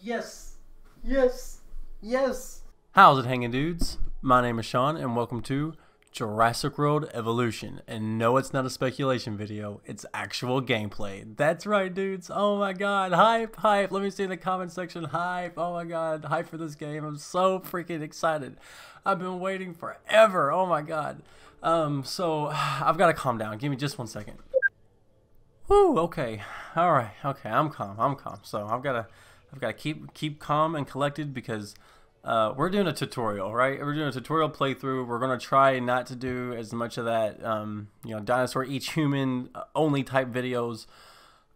Yes! Yes! Yes! How's it hanging, dudes? My name is Sean, and welcome to Jurassic World Evolution. And no, it's not a speculation video, it's actual gameplay. That's right, dudes. Oh my god, hype, hype. Let me see in the comment section, hype. Oh my god, hype for this game. I'm so freaking excited. I've been waiting forever. Oh my god. So I've got to calm down. Give me just 1 second. Woo, okay. All right. Okay, I'm calm. So I've got to keep calm and collected because we're doing a tutorial, right? We're doing a tutorial playthrough. We're going to try not to do as much of that dinosaur each human only type videos.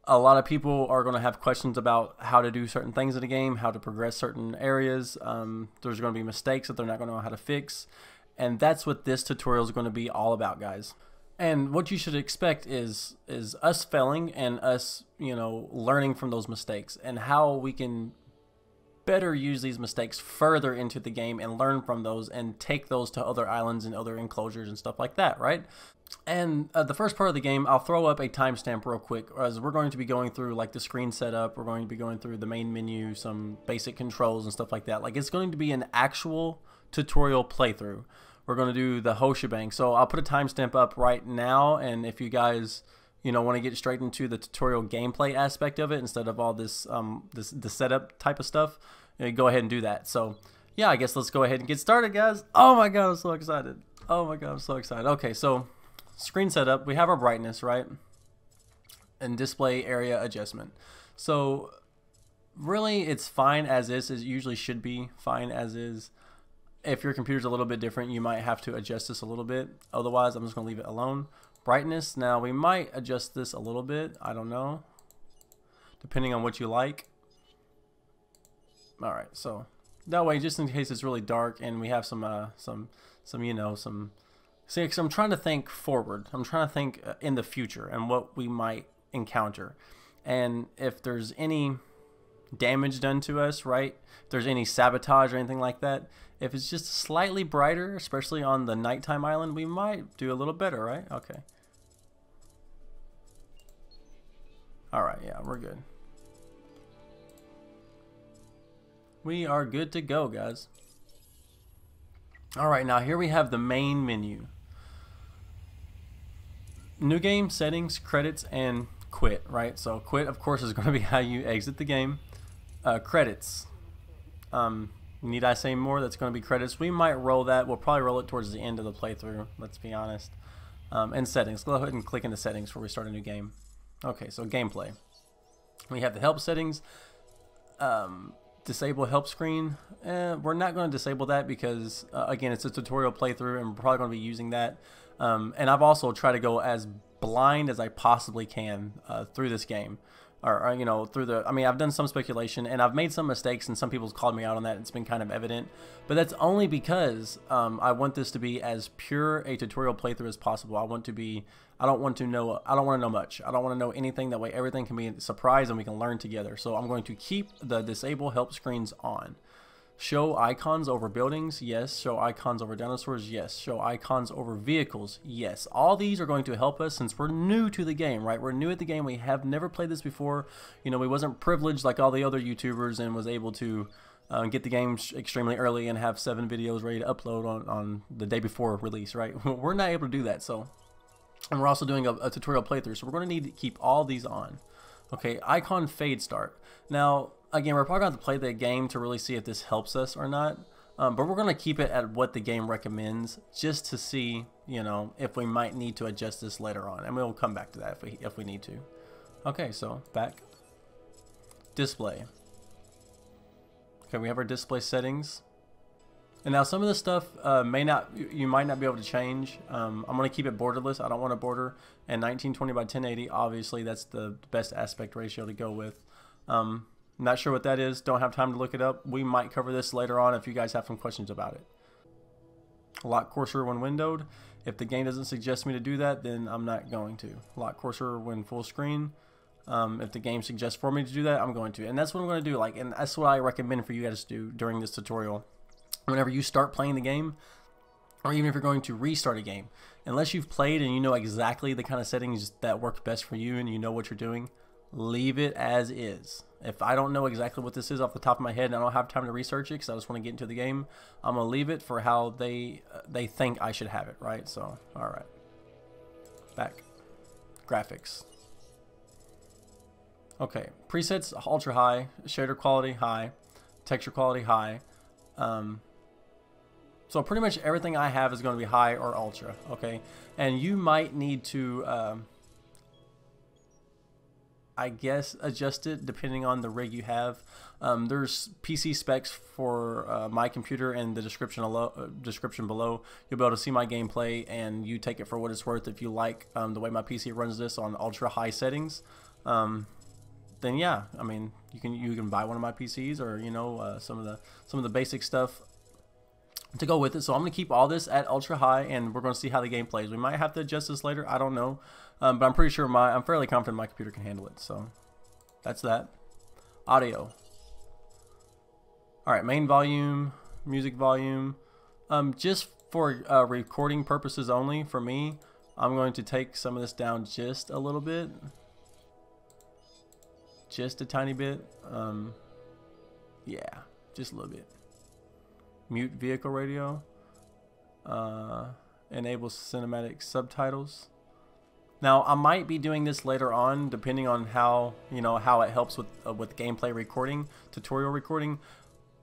A lot of people are going to have questions about how to do certain things in the game, how to progress certain areas. There's going to be mistakes that they're not going to know how to fix. And that's what this tutorial is going to be all about, guys. And what you should expect is us failing and us, learning from those mistakes and how we can better use these mistakes further into the game and learn from those and take those to other islands and other enclosures and stuff like that, right? And the first part of the game, I'll throw up a timestamp real quick as we're going to be going through like the screen setup. We're going to be going through the main menu, some basic controls and stuff like that. Like it's going to be an actual tutorial playthrough. We're going to do the whole shebang. So I'll put a timestamp up right now, and if you guys want to get straight into the tutorial gameplay aspect of it instead of all this the setup type of stuff, go ahead and do that. So yeah, I guess let's go ahead and get started, guys. Oh my god, I'm so excited. Oh my god, I'm so excited. Okay, so screen setup, we have our brightness, right? And display area adjustment. So really it's fine as is. It usually should be fine as is. If your computer's a little bit different, you might have to adjust this a little bit. Otherwise, I'm just going to leave it alone. Brightness, now we might adjust this a little bit. I don't know. Depending on what you like. Alright, so that way, just in case it's really dark and we have some see, because I'm trying to think forward. I'm trying to think in the future and what we might encounter. And if there's any damage done to us, right? If there's any sabotage or anything like that, if it's just slightly brighter, especially on the nighttime island, we might do a little better, right? Okay. Alright, yeah, we're good. We are good to go, guys. Alright, now here we have the main menu. New game, settings, credits, and quit, right? So quit, of course, is going to be how you exit the game. Credits. Need I say more? That's going to be credits. We might roll that. We'll probably roll it towards the end of the playthrough, let's be honest. And settings. Go ahead and click into settings before we start a new game. Okay, so gameplay. We have the help settings. Disable help screen. We're not going to disable that because, again, it's a tutorial playthrough and we're probably going to be using that. And I've also tried to go as blind as I possibly can through this game. Or through the, I've done some speculation and I've made some mistakes and some people's called me out on that. It's been kind of evident, but that's only because I want this to be as pure a tutorial playthrough as possible. I don't want to know much. I don't want to know anything. That way everything can be a surprise and we can learn together. So I'm going to keep the disable help screens on. Show icons over buildings, yes. Show icons over dinosaurs, yes. Show icons over vehicles, yes. All these are going to help us since we're new to the game, right? We're new at the game. We have never played this before. We wasn't privileged like all the other YouTubers and was able to get the game extremely early and have 7 videos ready to upload on the day before release, right? We're not able to do that, so. And we're also doing a tutorial playthrough, so we're going to need to keep all these on. Okay, icon fade start. Now, again, we're probably going to have to play the game to really see if this helps us or not. But we're going to keep it at what the game recommends just to see, if we might need to adjust this later on. And we'll come back to that if we need to. Okay, so back. Display. Okay, we have our display settings. And now some of this stuff you might not be able to change. I'm going to keep it borderless. I don't want a border. And 1920 by 1080, obviously that's the best aspect ratio to go with. Not sure what that is. Don't have time to look it up. We might cover this later on if you guys have some questions about it. Lock cursor when windowed. If the game doesn't suggest me to do that, then I'm not going to. Lock cursor when full screen. If the game suggests for me to do that, I'm going to. And that's what I'm going to do. And that's what I recommend for you guys to do during this tutorial. Whenever you start playing the game, or even if you're going to restart a game, unless you've played and you know exactly the kind of settings that work best for you and you know what you're doing, leave it as is. If I don't know exactly what this is off the top of my head and I don't have time to research it because I just want to get into the game, I'm going to leave it for how they think I should have it, right? So, all right. Back. Graphics. Okay. Presets, ultra high. Shader quality, high. Texture quality, high. So pretty much everything I have is going to be high or ultra, okay? And you might need to... I guess adjust it depending on the rig you have. There's PC specs for my computer in the description below. You'll be able to see my gameplay and you take it for what it's worth. If you like the way my PC runs this on ultra high settings, then yeah, I mean you can buy one of my PCs, or you know some of the basic stuff to go with it. So I'm going to keep all this at ultra high, and we're going to see how the game plays. We might have to adjust this later, I don't know, but I'm pretty sure I'm fairly confident my computer can handle it. So that's that. Audio. All right, main volume, music volume. Just for recording purposes only, for me, I'm going to take some of this down just a little bit, just a tiny bit. Yeah, just a little bit. Mute vehicle radio. Enable cinematic subtitles. Now I might be doing this later on, depending on how it helps with gameplay recording, tutorial recording.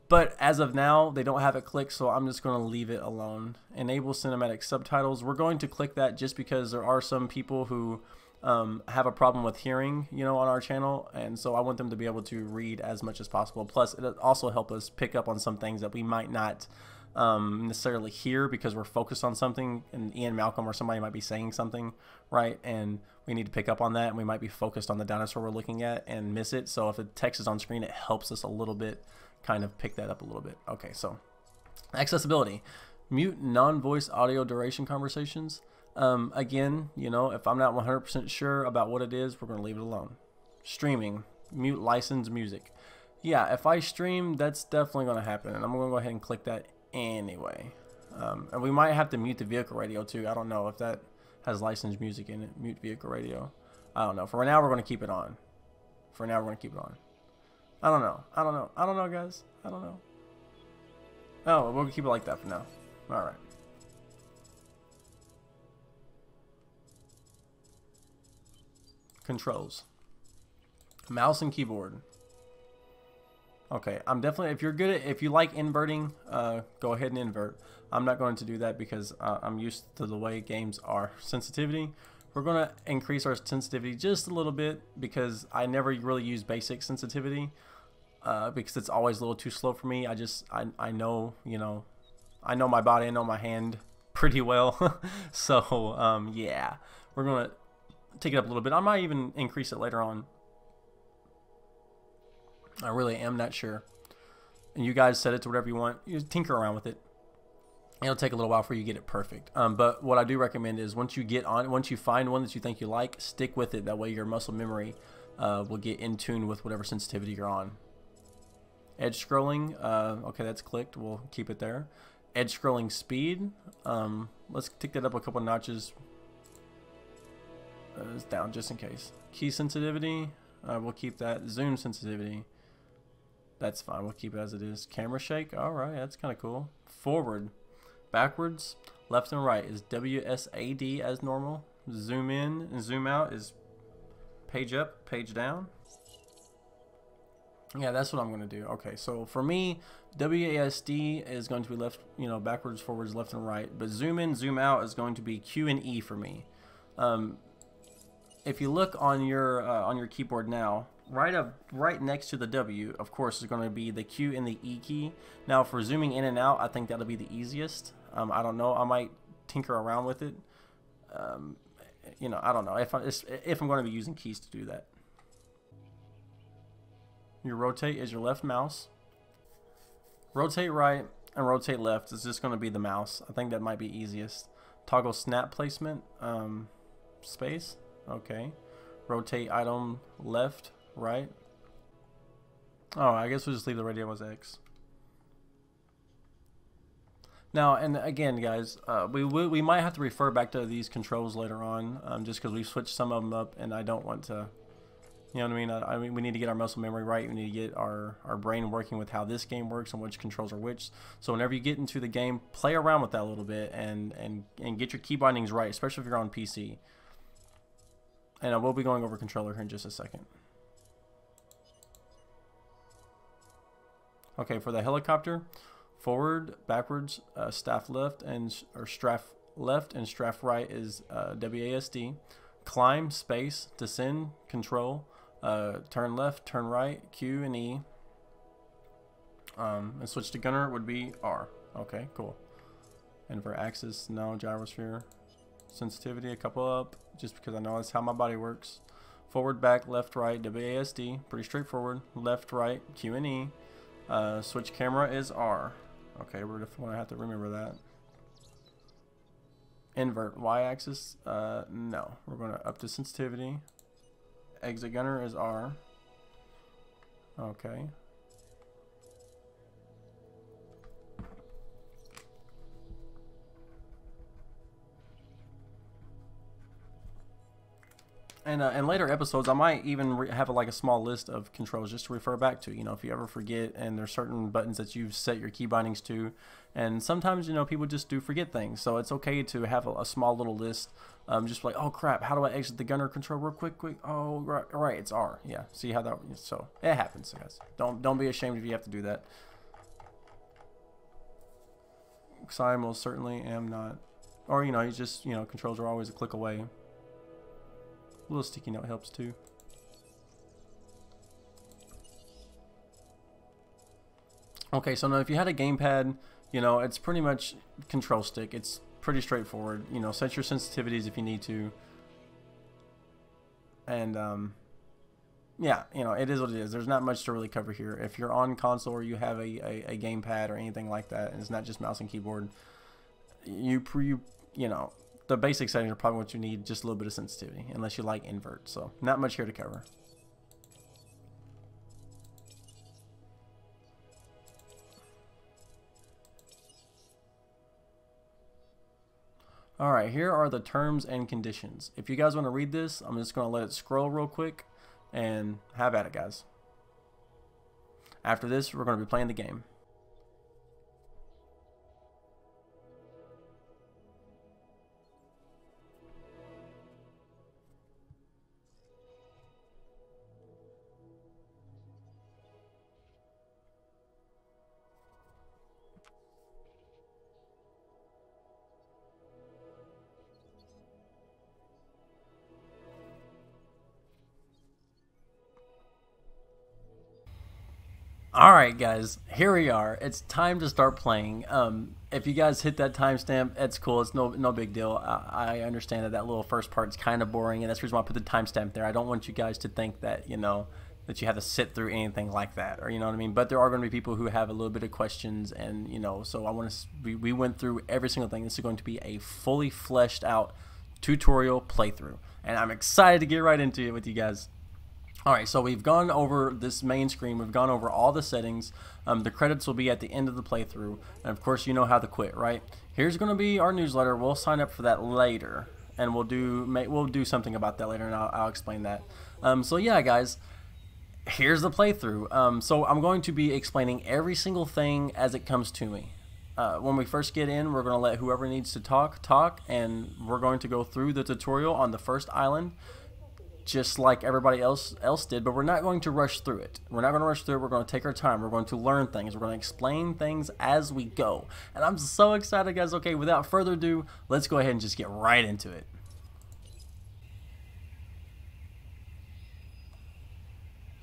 But as of now, they don't have it clicked, so I'm just going to leave it alone. Enable cinematic subtitles. We're going to click that just because there are some people who have a problem with hearing, on our channel, and so I want them to be able to read as much as possible. Plus, it also help us pick up on some things that we might not necessarily hear because we're focused on something, and Ian Malcolm or somebody might be saying something, right? And we need to pick up on that, and we might be focused on the dinosaur we're looking at and miss it. So if the text is on screen, it helps us a little bit, kind of pick that up a little bit. Okay, so accessibility. Mute non-voice audio duration conversations. Again, if I'm not 100% sure about what it is, we're going to leave it alone. Streaming, mute licensed music. Yeah, if I stream, that's definitely going to happen, and I'm going to go ahead and click that anyway. And we might have to mute the vehicle radio too. I don't know if that has licensed music in it. Mute vehicle radio. I don't know. For now, we're going to keep it on. For now, we're going to keep it on. I don't know. I don't know. I don't know, guys. I don't know. Oh, we'll keep it like that for now. All right. Controls. Mouse and keyboard. Okay, I'm definitely, if you like inverting, go ahead and invert. I'm not going to do that because I'm used to the way games are. Sensitivity. We're going to increase our sensitivity just a little bit because I never really use basic sensitivity because it's always a little too slow for me. I know, I know my body, I know my hand pretty well. So, yeah, we're going to take it up a little bit. I might even increase it later on. I really am not sure. And you guys set it to whatever you want. You tinker around with it. It'll take a little while for you to get it perfect. But what I do recommend is once you find one that you think you like, stick with it. That way your muscle memory will get in tune with whatever sensitivity you're on. Edge scrolling. Okay, that's clicked. We'll keep it there. Edge scrolling speed. Let's tick that up a couple notches. It's down just in case. Key sensitivity. We'll keep that. Zoom sensitivity. That's fine. We'll keep it as it is. Camera shake. All right, that's kind of cool. Forward. Backwards. Left and right is WSAD as normal. Zoom in and zoom out is page up, page down. Yeah, that's what I'm going to do. Okay, so for me, WASD is going to be left, backwards, forwards, left, and right. But zoom in, zoom out is going to be Q and E for me. If you look on your keyboard now, right next to the W, of course, is going to be the Q and the E key. Now, for zooming in and out, I think that'll be the easiest. I don't know. I might tinker around with it. I don't know if I'm going to be using keys to do that. Your rotate is your left mouse. Rotate right and rotate left is just going to be the mouse. I think that might be easiest. Toggle snap placement. Space. Okay. Rotate item left, right. Oh, I guess we'll just leave the radio as X. Now, and again, guys, we might have to refer back to these controls later on, just because we've switched some of them up, and I don't want to You know what I mean? I mean, we need to get our muscle memory right. We need to get our brain working with how this game works and which controls are which. So whenever you get into the game, play around with that a little bit and get your key bindings right, especially if you're on PC. And I will be going over controller here in just a second. Okay, for the helicopter, forward, backwards, staff left and strafe left and strafe right is WASD. Climb, space, descend, control. Turn left, turn right, Q and E. And switch to gunner would be R. Okay, cool. Invert axis, no. Gyrosphere. Sensitivity, a couple up, just because I know that's how my body works. Forward, back, left, right, WASD. Pretty straightforward. Left, right, Q and E. Switch camera is R. Okay, we're going to have to remember that. Invert y-axis, no. We're going to up to sensitivity. Exit gunner is R. Okay. And in later episodes, I might even have like a small list of controls just to refer back to. You know, if you ever forget, and there's certain buttons that you've set your key bindings to, and sometimes, you know, people just do forget things. So it's okay to have a small little list. Just like, oh crap, how do I exit the gunner control real quick? Oh right, it's R. Yeah, see how that? So it happens, guys. Don't be ashamed if you have to do that. Because I most certainly am not. Or you know, you just, you know, controls are always a click away. A little sticky note helps too. Okay, so now if you had a gamepad, you know, it's pretty much control stick. It's pretty straightforward. You know, set your sensitivities if you need to. And yeah, you know, it is what it is. There's not much to really cover here. If you're on console or you have a gamepad or anything like that, and it's not just mouse and keyboard, you know, the basic settings are probably what you need, just a little bit of sensitivity, unless you like invert. So not much here to cover. Alright, here are the terms and conditions. If you guys want to read this, I'm just going to let it scroll real quick, and have at it, guys. After this, we're going to be playing the game. Alright guys, here we are. It's time to start playing. If you guys hit that timestamp, it's cool. It's no big deal. I understand that little first part's kind of boring, and that's the reason why I put the timestamp there. I don't want you guys to think that, you know, that you have to sit through anything like that, or you know what I mean. But there are going to be people who have a little bit of questions, and you know, so I want to. We went through every single thing. This is going to be a fully fleshed out tutorial playthrough, and I'm excited to get right into it with you guys. Alright, so we've gone over this main screen, we've gone over all the settings, the credits will be at the end of the playthrough, and of course you know how to quit, right? Here's going to be our newsletter. We'll sign up for that later, and we'll do something about that later, and I'll explain that. So yeah guys, here's the playthrough. So I'm going to be explaining every single thing as it comes to me. When we first get in, we're going to let whoever needs to talk, and we're going to go through the tutorial on the first island, just like everybody else did, but we're not going to rush through it. We're not going to rush through it. We're going to take our time. We're going to learn things. We're going to explain things as we go. And I'm so excited, guys. Okay, without further ado, let's go ahead and just get right into it.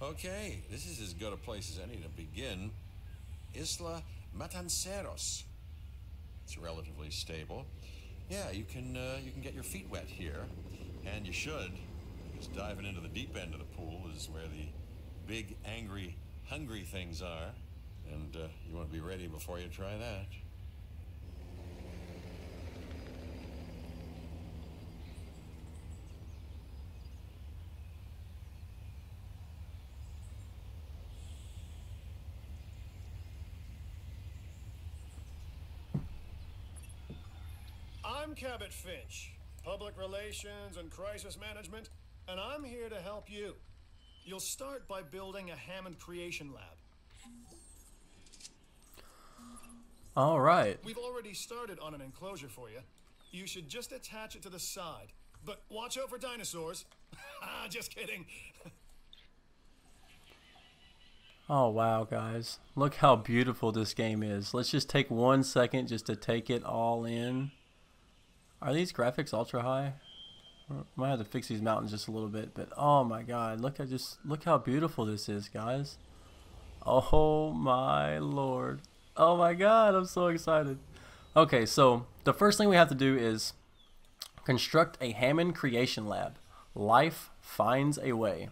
Okay, this is as good a place as any to begin. Isla MANTANCEROS. It's relatively stable. Yeah, you can get your feet wet here, and you should. Because diving into the deep end of the pool is where the big, angry, hungry things are, and you want to be ready before you try that. I'm Cabot Finch, Public Relations and Crisis Management, and I'm here to help you. You'll start by building a Hammond creation lab. All right. We've already started on an enclosure for you. You should just attach it to the side. But watch out for dinosaurs. Just kidding. Oh wow, guys. Look how beautiful this game is. Let's just take 1 second just to take it all in. Are these graphics ultra high? Might have to fix these mountains just a little bit, but oh my god, look how beautiful this is, guys. Oh my lord. Oh my god, I'm so excited. Okay, so the first thing we have to do is construct a Hammond creation lab. Life finds a way.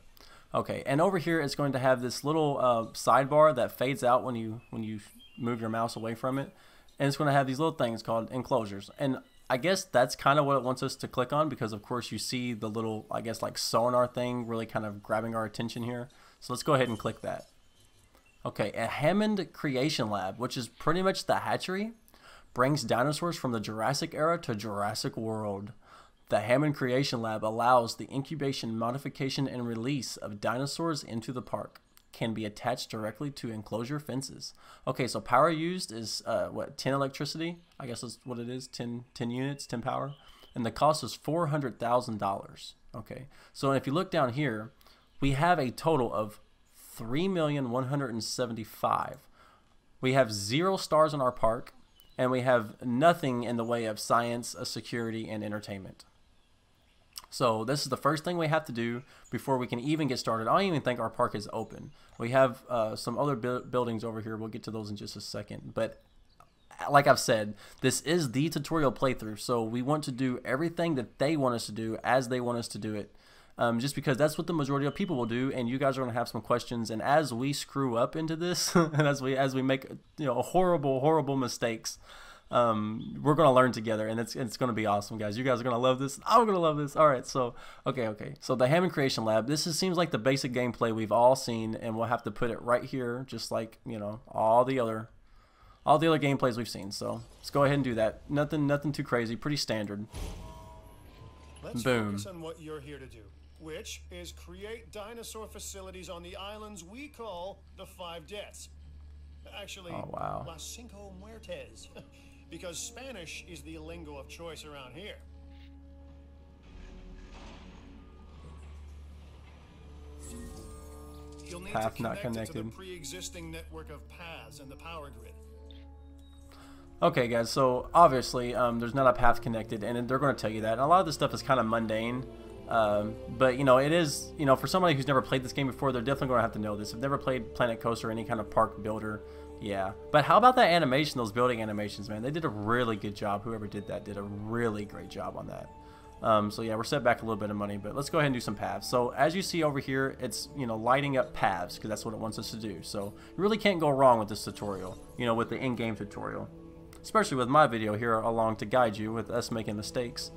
Okay, and over here it's going to have this little sidebar that fades out when you move your mouse away from it, and it's going to have these little things called enclosures. And I guess that's kind of what it wants us to click on, because of course you see the little, I guess, like sonar thing really kind of grabbing our attention here. So let's go ahead and click that. Okay, a Hammond creation lab, which is pretty much the hatchery, brings dinosaurs from the Jurassic era to Jurassic World. The Hammond creation lab allows the incubation, modification, and release of dinosaurs into the park. Can be attached directly to enclosure fences. Okay, so power used is what, 10 electricity? I guess that's what it is, 10 units, 10 power. And the cost is $400,000. Okay, so if you look down here, we have a total of 3,175,000. We have 0 stars in our park, and we have nothing in the way of science, security, and entertainment. So this is the first thing we have to do before we can even get started. I don't even think our park is open. We have some other buildings over here. We'll get to those in just a second. But like I've said, this is the tutorial playthrough. So we want to do everything that they want us to do as they want us to do it. Just because that's what the majority of people will do, and you guys are going to have some questions. And as we screw up into this, and as we make horrible mistakes, we're going to learn together, and it's going to be awesome, guys. You guys are going to love this. I'm going to love this. All right, so okay. So the Hammond creation lab. This seems like the basic gameplay we've all seen, and we'll have to put it right here, just like all the other gameplays we've seen. So let's go ahead and do that. Nothing too crazy. Pretty standard. Let's Boom. focus on what you're here to do, which is create dinosaur facilities on the islands we call the 5 Deaths. Actually, oh, wow. Las Cinco Muertes, because Spanish is the lingo of choice around here. You'll need Path to not connect it to the connected. pre-existing network of paths and the power grid. Okay, guys, so obviously there's not a path connected, and they're going to tell you that. And a lot of this stuff is kind of mundane, but it is, for somebody who's never played this game before, they're definitely going to have to know this. If they've never played Planet Coaster or any kind of park builder, yeah. But how about that animation, those building animations, man? They did a really good job. Whoever did that did a really great job on that. So yeah, we're set back a little bit of money, but let's go ahead and do some paths. So as you see over here, it's lighting up paths, because that's what it wants us to do. So you really can't go wrong with this tutorial, with the in-game tutorial. Especially with my video here along to guide you with us making mistakes.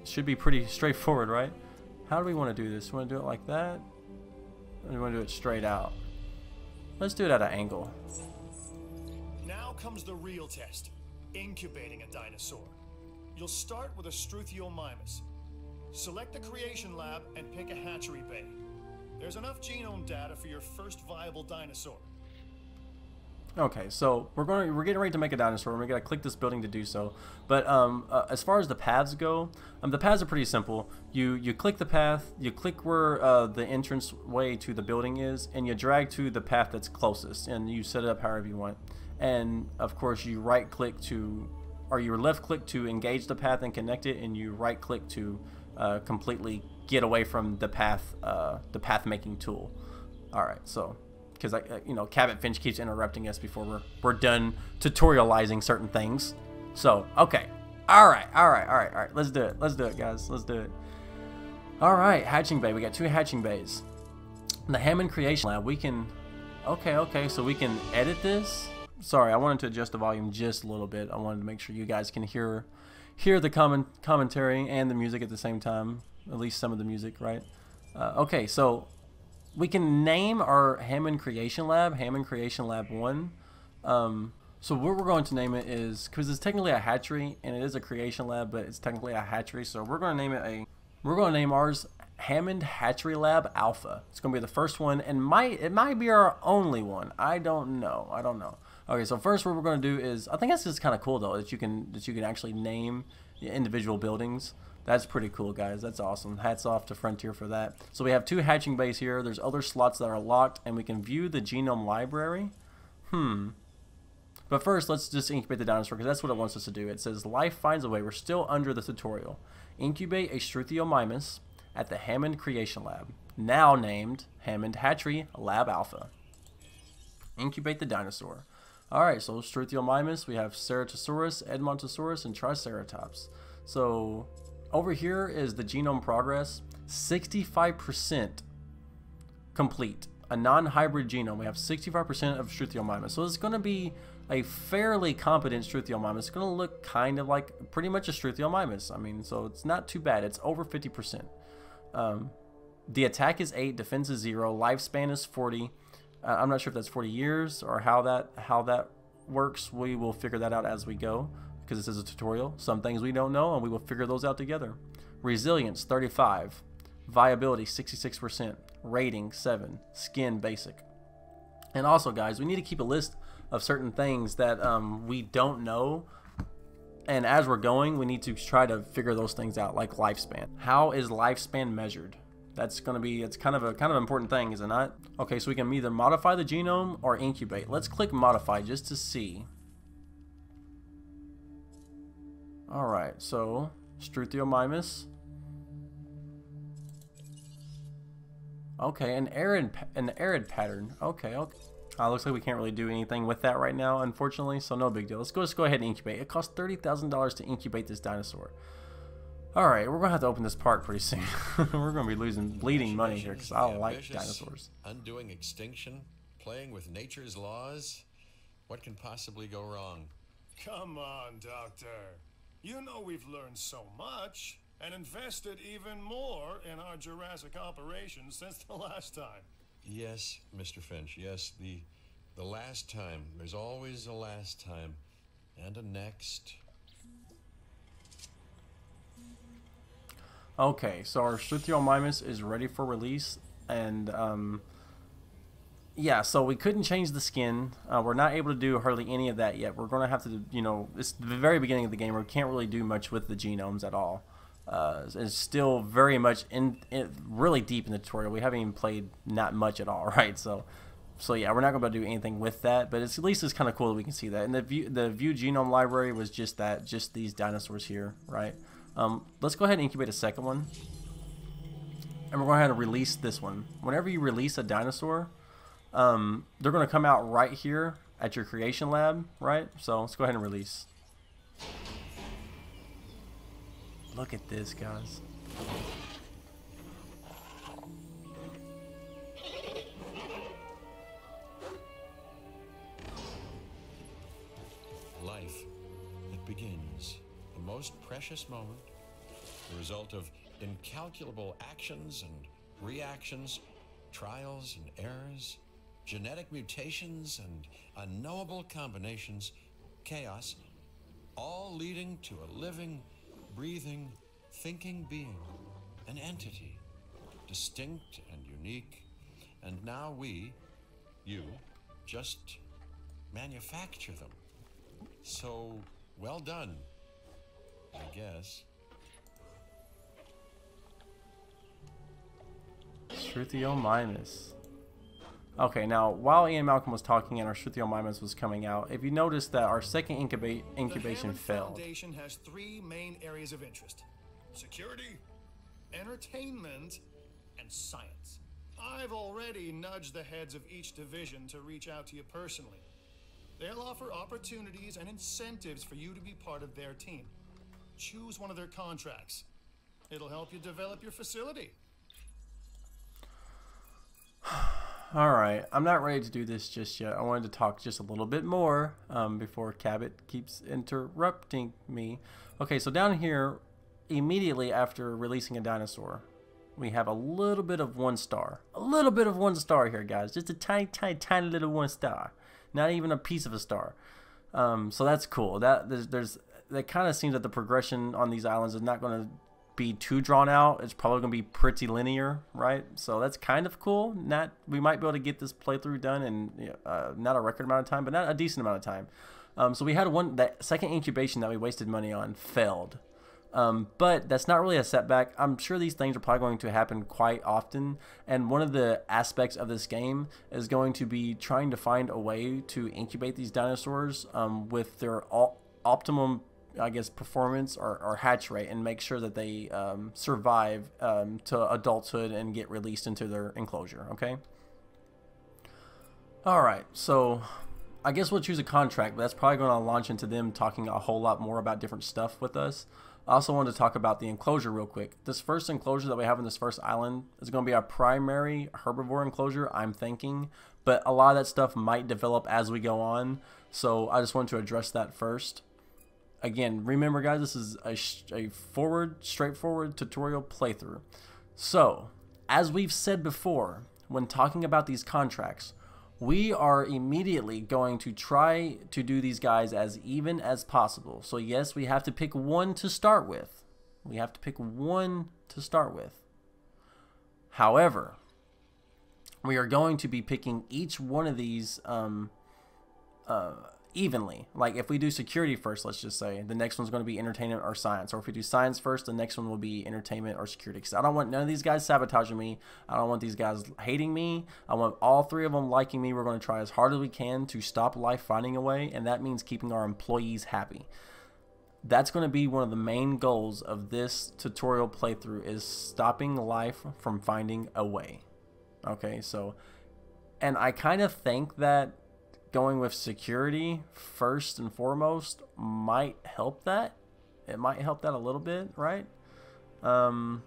Should be pretty straightforward, right? How do we want to do this? We want to do it like that? Or do we want to do it straight out? Let's do it at an angle. Now comes the real test, incubating a dinosaur. You'll start with a Struthiomimus. Select the creation lab and pick a hatchery bay. There's enough genome data for your first viable dinosaur. Okay, so we're getting ready to make a dinosaur, and we're gonna click this building to do so. But as far as the paths go, the paths are pretty simple. You click the path, you click where the entrance way to the building is, and you drag to the path that's closest, and you set it up however you want. And of course, you right click to, or you left click to engage the path and connect it, and you right click to completely get away from the path making tool. All right, so. Because Cabot Finch keeps interrupting us before we're done tutorializing certain things. So okay, all right. Let's do it, guys. Let's do it. All right, hatching bay. We got 2 hatching bays. The Hammond creation lab. We can. Okay. So we can edit this. Sorry, I wanted to adjust the volume just a little bit. I wanted to make sure you guys can hear the commentary and the music at the same time. At least some of the music, right? Okay, so. We can name our Hammond Creation Lab Hammond Creation Lab 1. So what we're going to name it is, because it's technically a hatchery and it is a creation lab, but it's technically a hatchery. So we're going to name ours Hammond Hatchery Lab Alpha. It's gonna be the first one, and it might be our only one. I don't know. Okay, so first what we're gonna do is, I think this is kind of cool though, that you can actually name individual buildings. That's pretty cool, guys. That's awesome. Hats off to Frontier for that. So we have 2 hatching bays here. There's other slots that are locked, and we can view the genome library. But first, let's just incubate the dinosaur, because that's what it wants us to do. It says, life finds a way. We're still under the tutorial. Incubate a Struthiomimus at the Hammond Creation Lab, now named Hammond Hatchery Lab Alpha. Incubate the dinosaur. Alright, so Struthiomimus, we have Ceratosaurus, Edmontosaurus, and Triceratops. So over here is the genome progress. 65% complete. A non-hybrid genome. We have 65% of Struthiomimus. So it's going to be a fairly competent Struthiomimus. It's going to look kind of like pretty much a Struthiomimus. I mean, so it's not too bad. It's over 50%. The attack is 8, defense is 0, lifespan is 40. I'm not sure if that's 40 years or how that works. We will figure that out as we go, because this is a tutorial. Some things we don't know, and we will figure those out together. Resilience 35, viability 66%, rating 7, skin basic. And also, guys, we need to keep a list of certain things that we don't know, and as we're going, we need to try to figure those things out, like lifespan. How is lifespan measured? That's going to be, it's kind of an important thing, is it not? Okay, so we can either modify the genome or incubate. Let's click modify just to see. Alright, so Struthiomimus. Okay, an arid pattern. Okay. Looks like we can't really do anything with that right now, unfortunately, so no big deal. Let's just go ahead and incubate. It costs $30,000 to incubate this dinosaur. Alright, we're going to have to open this park pretty soon. We're going to be bleeding money here, because I don't like dinosaurs. Undoing extinction, playing with nature's laws. What can possibly go wrong? Come on, Doctor. You know we've learned so much and invested even more in our Jurassic operations since the last time. Yes, Mr. Finch, yes, the last time. There's always a last time. And a next. Okay, so our Struthiomimus is ready for release, and yeah, so we couldn't change the skin. We're not able to do hardly any of that yet. We're going to have to, you know, it's the very beginning of the game. We can't really do much with the genomes at all. It's still very much really deep in the tutorial. We haven't even played not much at all, right? So yeah, we're not going to do anything with that, but at least it's kind of cool that we can see that. And the view genome library was just that, just these dinosaurs here, right? Let's go ahead and incubate a second one, and we're going to release this one. Whenever you release a dinosaur, they're going to come out right here at your creation lab, right? So let's go ahead and release. Look at this, guys. Life, it begins. The most precious moment, the result of incalculable actions and reactions, trials and errors, genetic mutations and unknowable combinations, chaos, all leading to a living, breathing, thinking being, an entity, distinct and unique, and now we, you, just manufacture them. So, well done, I guess. Struthiomimus. Okay, now while Ian Malcolm was talking and our Struthiomimus was coming out, if you notice that our second incubation failed. The Foundation has 3 main areas of interest: security, entertainment, and science. I've already nudged the heads of each division to reach out to you personally. They'll offer opportunities and incentives for you to be part of their team. Choose one of their contracts. It'll help you develop your facility. Alright, I'm not ready to do this just yet. I wanted to talk just a little bit more before Cabot keeps interrupting me. Okay, so down here, immediately after releasing a dinosaur, we have a little bit of 1 star. A little bit of 1 star here, guys. Just a tiny, tiny, tiny little 1 star. Not even a piece of a star. So that's cool. That kind of seems that the progression on these islands is not going to be too drawn out. It's probably going to be pretty linear, right? So that's kind of cool. We might be able to get this playthrough done in not a record amount of time, but not a decent amount of time. So we had that second incubation that we wasted money on failed. But that's not really a setback. I'm sure these things are probably going to happen quite often, and one of the aspects of this game is going to be trying to find a way to incubate these dinosaurs with their optimum, I guess, performance or hatch rate, and make sure that they survive to adulthood and get released into their enclosure. Okay. Alright, so I guess we'll choose a contract, but that's probably going to launch into them talking a whole lot more about different stuff with us. I also wanted to talk about the enclosure real quick. This first enclosure that we have in this first island is going to be our primary herbivore enclosure, I'm thinking, but a lot of that stuff might develop as we go on, so I just wanted to address that first. Again, remember guys, this is a straightforward tutorial playthrough. So, as we've said before, when talking about these contracts, we are immediately going to try to do these guys as even as possible. So yes, we have to pick one to start with. However, we are going to be picking each one of these evenly. Like if we do security first, let's just say, the next one's going to be entertainment or science. Or if we do science first, the next one will be entertainment or security. Because I don't want none of these guys sabotaging me. I don't want these guys hating me. I want all three of them liking me. We're going to try as hard as we can to stop life finding a way, and that means keeping our employees happy. That's going to be one of the main goals of this tutorial playthrough, is stopping life from finding a way. Okay, so, and I kind of think that going with security first and foremost might help that. It might help that a little bit, right? But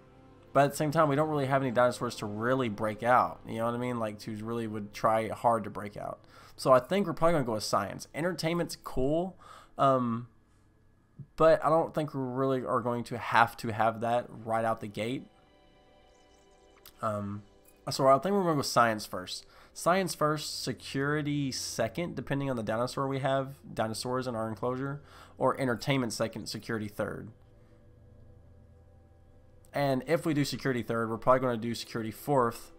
at the same time, we don't really have any dinosaurs to really break out. You know what I mean? Like, to really would try hard to break out. So I think we're probably going to go with science. Entertainment's cool, but I don't think we really are going to have that right out the gate. So I think we're going to go science first. Science first, security second, depending on the dinosaurs in our enclosure, or entertainment second, security third. And if we do security third, we're probably going to do security fourth,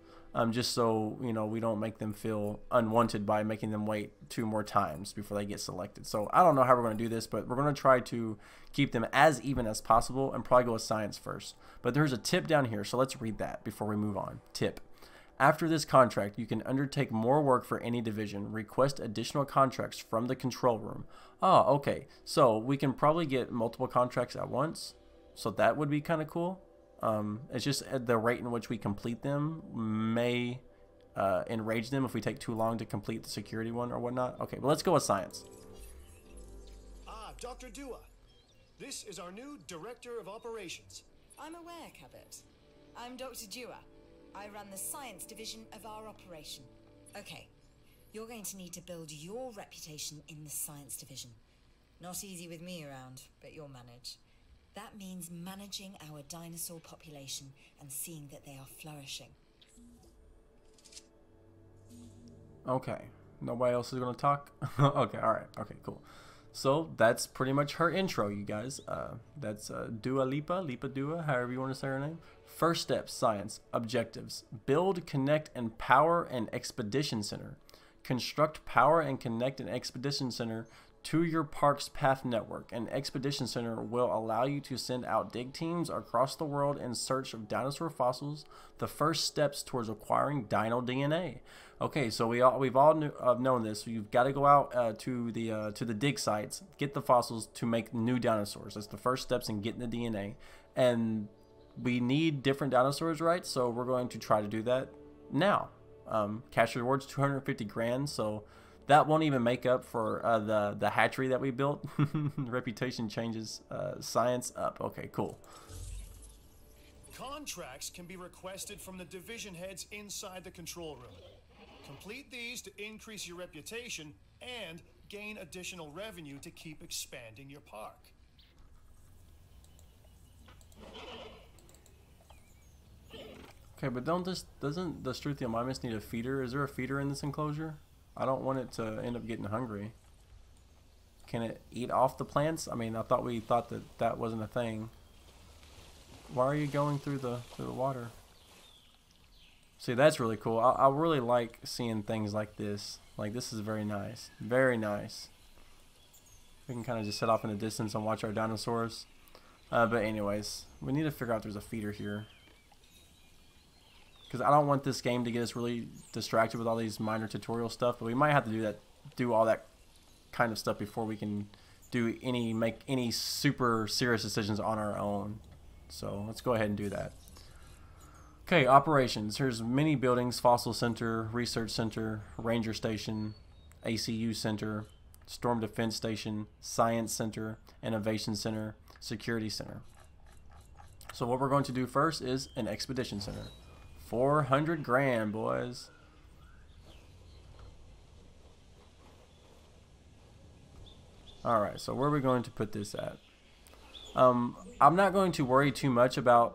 just so we don't make them feel unwanted by making them wait 2 more times before they get selected. So I don't know how we're going to do this, but we're going to try to keep them as even as possible and probably go with science first. But there's a tip down here, so let's read that before we move on. Tip. After this contract, you can undertake more work for any division. Request additional contracts from the control room. Oh, okay. So we can probably get multiple contracts at once. So that would be kind of cool. It's just the rate in which we complete them may enrage them if we take too long to complete the security one or whatnot. Okay, but let's go with science. Ah, Dr. Dua. This is our new Director of Operations. I'm aware, Cabot. I'm Dr. Dua. I run the science division of our operation. Okay, you're going to need to build your reputation in the science division. Not easy with me around, but you'll manage. That means managing our dinosaur population and seeing that they are flourishing. Okay, nobody else is going to talk? Okay, alright, okay, cool. So that's pretty much her intro, you guys. That's Dua Lipa Dua, however you want to say her name. First steps, science. Objectives. Build, connect, and power an expedition center. Construct, power, and connect an expedition center to your park's path network. An expedition center will allow you to send out dig teams across the world in search of dinosaur fossils, the first steps towards acquiring dino DNA. Okay, so we've all known this. So you've got to go out to the dig sites, get the fossils to make new dinosaurs. That's the first steps in getting the DNA. And we need different dinosaurs, right? So we're going to try to do that now. Cash rewards 250 grand, so that won't even make up for the hatchery that we built. Reputation changes science up. Okay, cool. Contracts can be requested from the division heads inside the control room. Complete these to increase your reputation and gain additional revenue to keep expanding your park. Okay, but doesn't the Struthiomimus need a feeder? Is there a feeder in this enclosure? I don't want it to end up getting hungry. Can it eat off the plants? I mean, we thought that wasn't a thing. Why are you going through the water? See, that's really cool. I really like seeing things like this. Like, this is very nice. Very nice. We can kind of just sit off in the distance and watch our dinosaurs. But anyways, we need to figure out there's a feeder here. Because I don't want this game to get us really distracted with all these minor tutorial stuff. But we might have to do all that kind of stuff before we can make any super serious decisions on our own. So let's go ahead and do that. Okay, operations. Here's many buildings: Fossil Center, Research Center, Ranger Station, ACU Center, Storm Defense Station, Science Center, Innovation Center, Security Center. So what we're going to do first is an Expedition Center. 400 grand, boys. Alright, so where are we going to put this at? I'm not going to worry too much about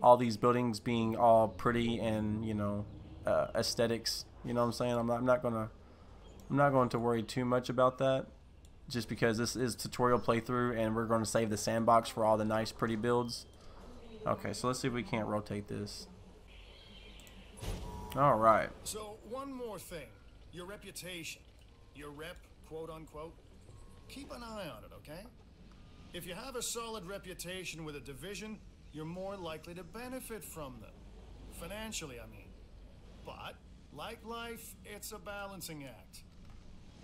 all these buildings being all pretty and, you know, aesthetics. You know what I'm saying? I'm not going to worry too much about that, just because this is tutorial playthrough and we're going to save the sandbox for all the nice pretty builds. Okay, so let's see if we can't rotate this. All right. So one more thing, your reputation, your rep, quote unquote. Keep an eye on it, okay? If you have a solid reputation with a division, you're more likely to benefit from them. Financially, I mean. But, like life, it's a balancing act.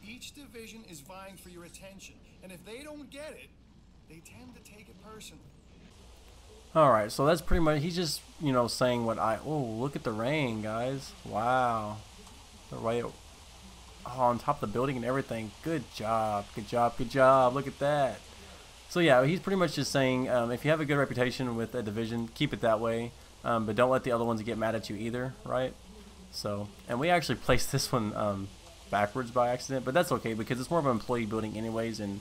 Each division is vying for your attention, and if they don't get it, they tend to take it personally. Alright, so that's pretty much, he's just, you know, saying what oh, look at the rain, guys. Wow. The way on top of the building and everything. Good job, good job, good job. Look at that. So yeah, he's pretty much just saying, if you have a good reputation with a division, keep it that way, but don't let the other ones get mad at you either, right? So, and we actually placed this one backwards by accident, but that's okay because it's more of an employee building anyways, and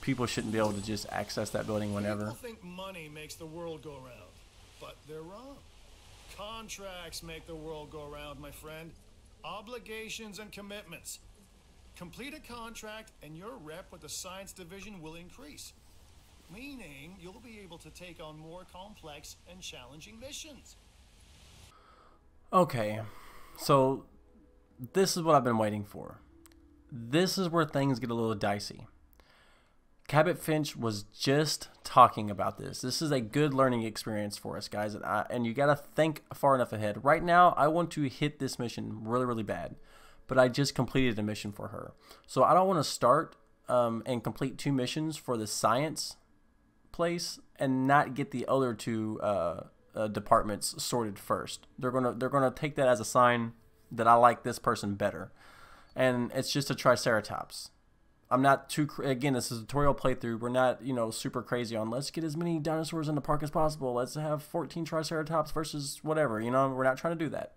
people shouldn't be able to just access that building whenever. People think money makes the world go round, but they're wrong. Contracts make the world go round, my friend. Obligations and commitments. Complete a contract and your rep with the science division will increase. Meaning you'll be able to take on more complex and challenging missions. Okay, so this is what I've been waiting for. This is where things get a little dicey. Cabot Finch was just talking about this. This is a good learning experience for us, guys, and you gotta think far enough ahead. Right now, I want to hit this mission really, really bad, but I just completed a mission for her. So I don't want to start and complete 2 missions for the science place and not get the other 2 departments sorted first. They're gonna take that as a sign that I like this person better, and it's just a Triceratops. I'm not too, again, this is a tutorial playthrough. We're not, you know, super crazy on let's get as many dinosaurs in the park as possible. Let's have 14 Triceratops versus whatever, you know. We're not trying to do that.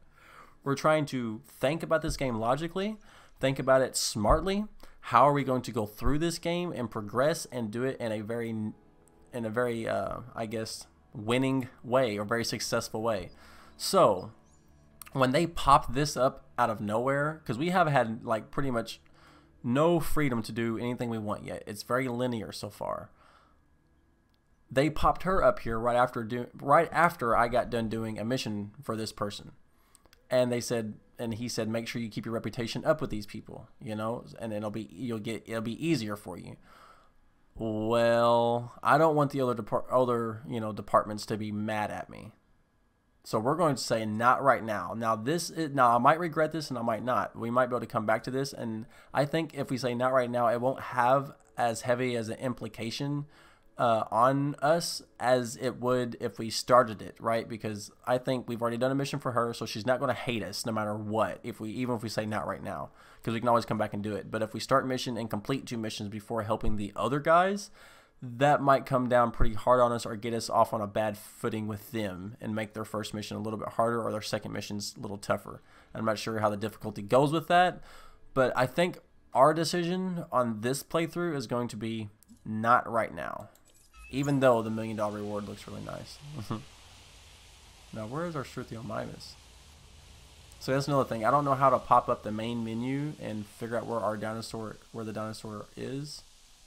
We're trying to think about this game logically, think about it smartly. How are we going to go through this game and progress and do it in a very, I guess, winning way or very successful way. So when they pop this up out of nowhere, because we have had like pretty much no freedom to do anything we want yet. It's very linear so far. They popped her up here right after I got done doing a mission for this person, and he said, make sure you keep your reputation up with these people, you know, and it'll be easier for you. Well, I don't want the other departments to be mad at me. So we're going to say not right now. Now I might regret this and I might not. We might be able to come back to this, and I think if we say not right now, it won't have as heavy as an implication on us as it would if we started it, right? Because I think we've already done a mission for her, so she's not going to hate us no matter what. Even if we say not right now, because we can always come back and do it. But if we start mission and complete 2 missions before helping the other guys, that might come down pretty hard on us or get us off on a bad footing with them and make their first mission a little bit harder or their second mission's a little tougher. I'm not sure how the difficulty goes with that, but I think our decision on this playthrough is going to be not right now, even though the $1 million reward looks really nice. Now, where is our Struthiomimus? So that's another thing. I don't know how to pop up the main menu and figure out where the dinosaur is.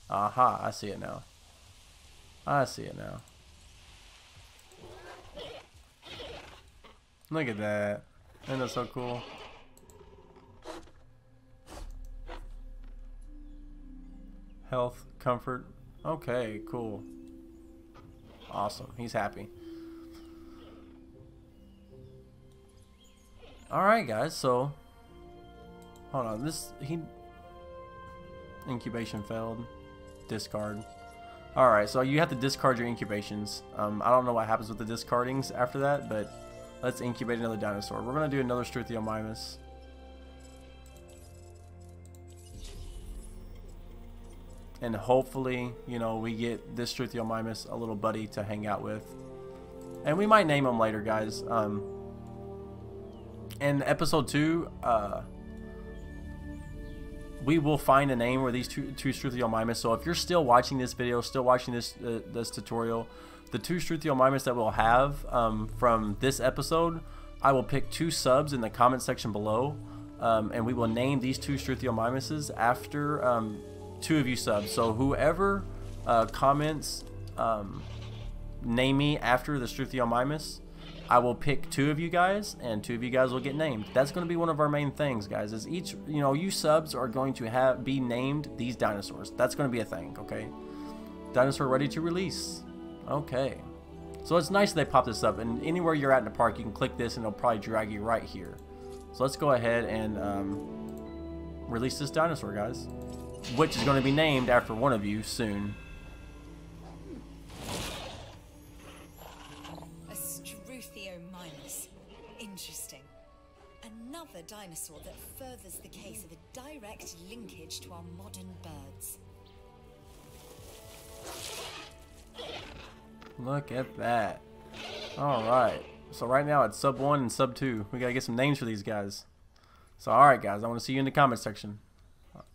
Aha, I see it now. I see it now. Look at that. Isn't that so cool? Health, comfort. Okay, cool. Awesome. He's happy. Alright, guys, so hold on. Incubation failed. Discard. Alright, so you have to discard your incubations. I don't know what happens with the discardings after that, but let's incubate another dinosaur. We're going to do another Struthiomimus. And hopefully, you know, we get this Struthiomimus a little buddy to hang out with. And we might name him later, guys. In episode 2, we will find a name for these two Struthiomimus. So if you're still watching this video, still watching this tutorial, the two Struthiomimus that we'll have from this episode, I will pick 2 subs in the comment section below, and we will name these 2 Struthiomimuses after 2 of you subs. So whoever comments name me after the Struthiomimus, I will pick 2 of you guys, and 2 of you guys will get named. That's going to be one of our main things, guys. Is each, you know, you subs are going to be named these dinosaurs. That's going to be a thing, okay? Dinosaur ready to release. Okay. So it's nice they pop this up, and anywhere you're at in the park, you can click this, and it'll probably drag you right here. So let's go ahead and release this dinosaur, guys, which is going to be named after one of you soon. Interesting. Another dinosaur that furthers the case of a direct linkage to our modern birds. Look at that. Alright. So right now it's sub 1 and sub 2. We gotta get some names for these guys. So alright, guys, I want to see you in the comment section.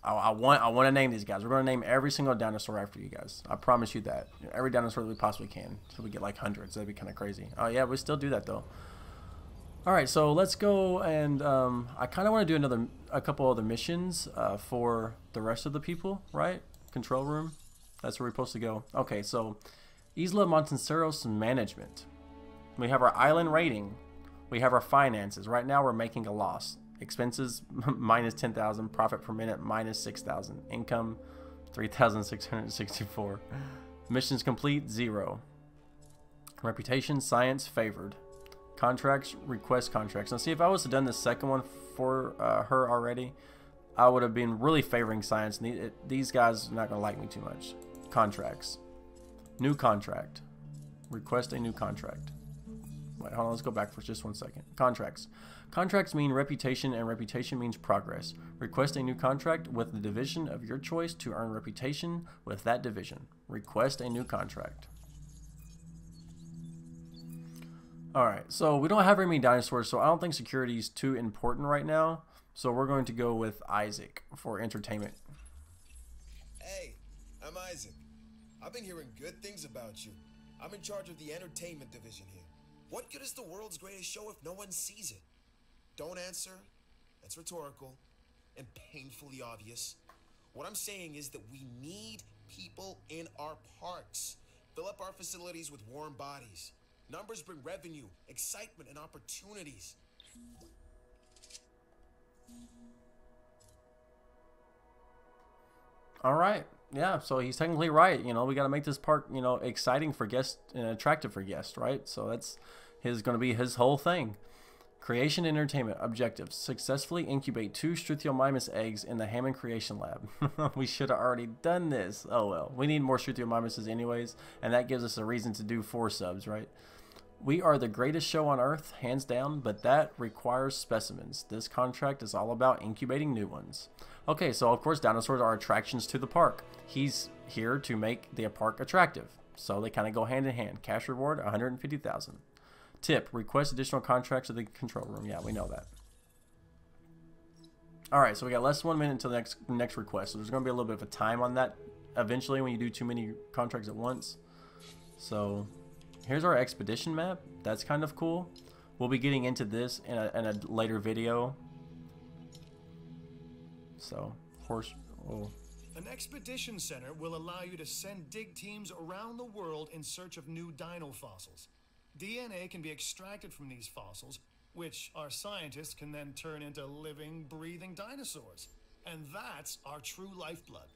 I want to name these guys. We're going to name every single dinosaur after you guys. I promise you that. Every dinosaur that we possibly can. So we get like hundreds. That'd be kind of crazy. Oh yeah, we still do that though. Alright, so let's go, and I kind of want to do a couple other missions for the rest of the people, right? Control room. That's where we're supposed to go. Okay, so Isla MANTANCEROS management. We have our island rating. We have our finances. Right now we're making a loss. Expenses minus 10,000. Profit per minute minus 6,000. Income 3,664. Missions complete 0. Reputation science favored. Contracts, request contracts. Now see, if I was to done the second one for her already, I would have been really favoring science. And these guys are not going to like me too much. Contracts. New contract. Request a new contract. Wait, hold on, let's go back for just 1 second. Contracts. Contracts mean reputation, and reputation means progress. Request a new contract with the division of your choice to earn reputation with that division. Request a new contract. Alright, so we don't have very many dinosaurs, so I don't think security is too important right now. So we're going to go with Isaac for entertainment. Hey, I'm Isaac. I've been hearing good things about you. I'm in charge of the entertainment division here. What good is the world's greatest show if no one sees it? Don't answer. That's rhetorical and painfully obvious. What I'm saying is that we need people in our parks. Fill up our facilities with warm bodies. Numbers bring revenue, excitement, and opportunities. All right. Yeah, so he's technically right. You know, we got to make this park, you know, exciting for guests and attractive for guests, right? So that's going to be his whole thing. Creation and entertainment objectives. Successfully incubate 2 Struthiomimus eggs in the Hammond Creation Lab. We should have already done this. Oh well. We need more Struthiomimuses anyways, and that gives us a reason to do 4 subs, right? We are the greatest show on Earth, hands down, but that requires specimens. This contract is all about incubating new ones. Okay, so of course dinosaurs are attractions to the park. He's here to make the park attractive. So they kind of go hand in hand. Cash reward, 150,000. Tip, request additional contracts at the control room. Yeah, we know that. Alright, so we got less than 1 minute until the next request. So there's going to be a little bit of a time on that eventually when you do too many contracts at once. So here's our expedition map. That's kind of cool. We'll be getting into this in a later video. So, horse. Oh. An expedition center will allow you to send dig teams around the world in search of new dino fossils. DNA can be extracted from these fossils, which our scientists can then turn into living, breathing dinosaurs. And that's our true lifeblood.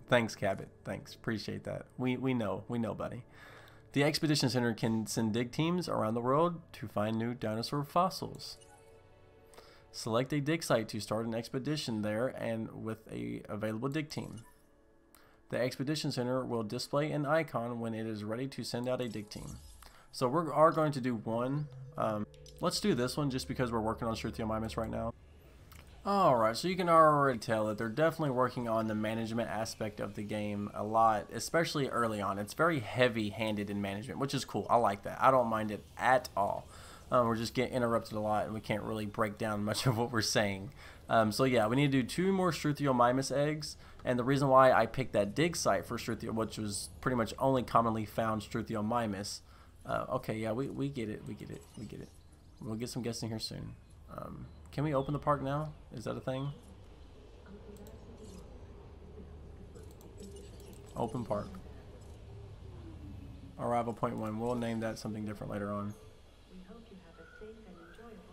Thanks, Cabot. Thanks. Appreciate that. We know, buddy. The Expedition Center can send dig teams around the world to find new dinosaur fossils. Select a dig site to start an expedition there and with a available dig team. The Expedition Center will display an icon when it is ready to send out a dig team. So we are going to do one. Let's do this one just because we're working on Struthiomimus right now. Alright, so you can already tell that they're definitely working on the management aspect of the game a lot, especially early on. It's very heavy-handed in management, which is cool. I like that. I don't mind it at all. We're just getting interrupted a lot, and we can't really break down much of what we're saying. So yeah, we need to do 2 more Struthiomimus eggs, and the reason why I picked that dig site for Struthio, which was pretty much only commonly found Struthiomimus. Okay, yeah, we get it. We'll get some guests in here soon. Can we open the park now? Is that a thing? Open park. Arrival point 1. We'll name that something different later on.